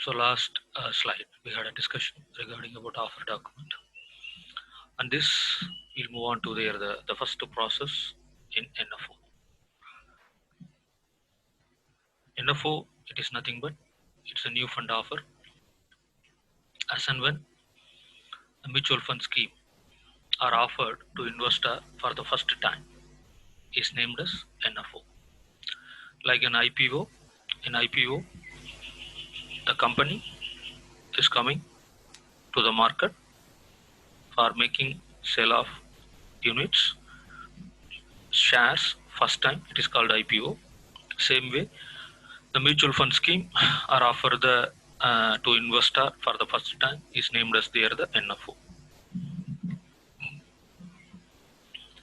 So last slide, we had a discussion regarding about offer document. And this, we'll move on to the first process in NFO. NFO, it is nothing but, it's a new fund offer. As and when a mutual fund scheme are offered to investor for the first time is named as NFO. Like an IPO, in IPO, the company is coming to the market for making sale of units, shares, first time, it is called IPO. Same way, the mutual fund scheme are offered to investor for the first time is named as the NFO.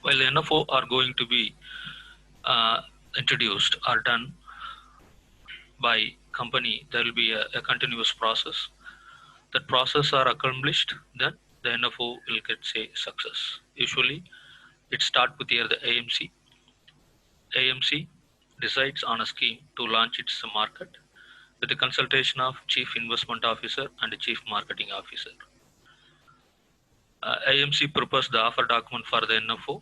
While the NFO are going to be introduced or done by company, there will be a continuous process. That process are accomplished, then the NFO will get say success. Usually, it start with the AMC. AMC decides on a scheme to launch its market with the consultation of Chief Investment Officer and the Chief Marketing Officer. AMC prepares the offer document for the NFO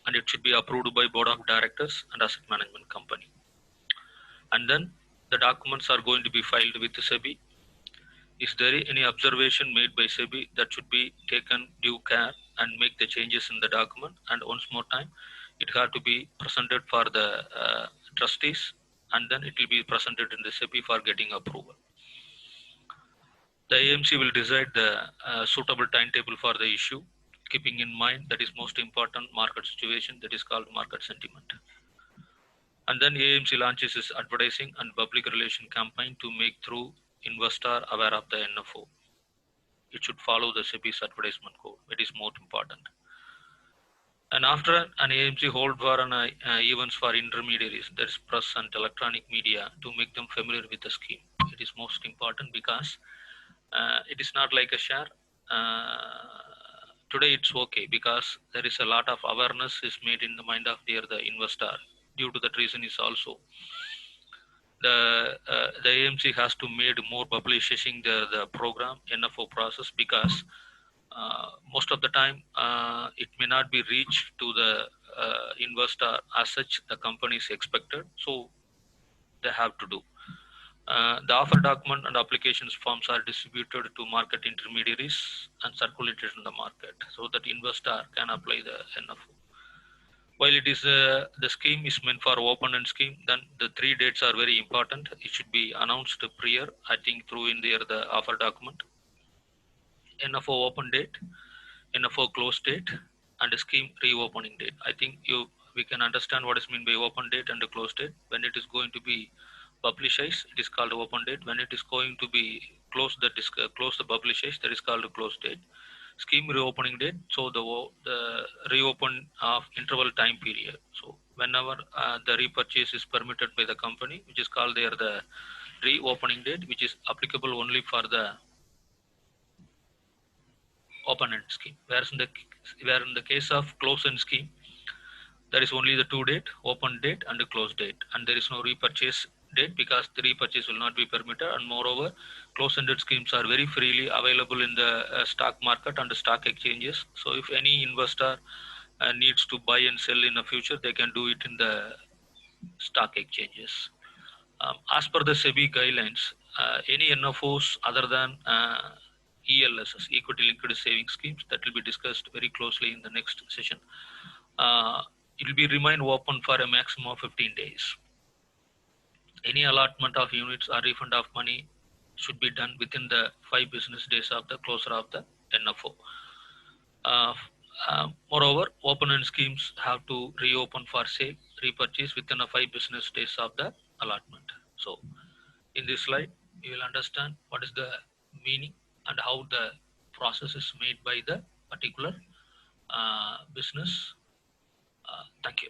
and it should be approved by Board of Directors and Asset Management Company. And then the documents are going to be filed with SEBI. Is there any observation made by SEBI that should be taken due care and make the changes in the document? And once more time, it has to be presented for the trustees and then it will be presented in the SEBI for getting approval. The AMC will decide the suitable timetable for the issue, keeping in mind that is most important market situation, that is called market sentiment. And then AMC launches its advertising and public relation campaign to make through investor aware of the NFO. It should follow the SEBI's advertisement code. It is more important. And after an AMC hold for an events for intermediaries, that is press and electronic media, to make them familiar with the scheme. It is most important because it is not like a share. Today it's okay because there is a lot of awareness is made in the mind of the investor. Due to that reason is also the AMC has to made more publishing the program NFO process because most of the time it may not be reached to the investor as such the company is expected, so they have to do. The offer document and applications forms are distributed to market intermediaries and circulated in the market so that investor can apply the NFO. While it is the scheme is meant for open-end scheme, then the 3 dates are very important. It should be announced prior, I think, through in there the offer document. NFO open date, NFO close date, and the scheme reopening date. I think we can understand what is meant by open date and the close date. When it is going to be publicized, it is called open date. When it is going to be closed, that is close the publicized, that is called a close date. Scheme reopening date, so the reopen of interval time period. So whenever the repurchase is permitted by the company, which is called there the reopening date, which is applicable only for the open-end scheme. Whereas in the case of close-end scheme, there is only the 2 date, open date and the close date, and there is no repurchase date because the repurchase will not be permitted. And moreover, close-ended schemes are very freely available in the stock market and the stock exchanges. So if any investor needs to buy and sell in the future, they can do it in the stock exchanges. As per the SEBI guidelines, any NFOs other than ELSS, equity linked savings schemes, that will be discussed very closely in the next session. It will be remain open for a maximum of 15 days. Any allotment of units or refund of money should be done within the 5 business days of the closure of the NFO. Moreover, open-end schemes have to reopen for sale, repurchase within a 5 business days of the allotment. So, in this slide, you will understand what is the meaning and how the process is made by the particular business. Thank you.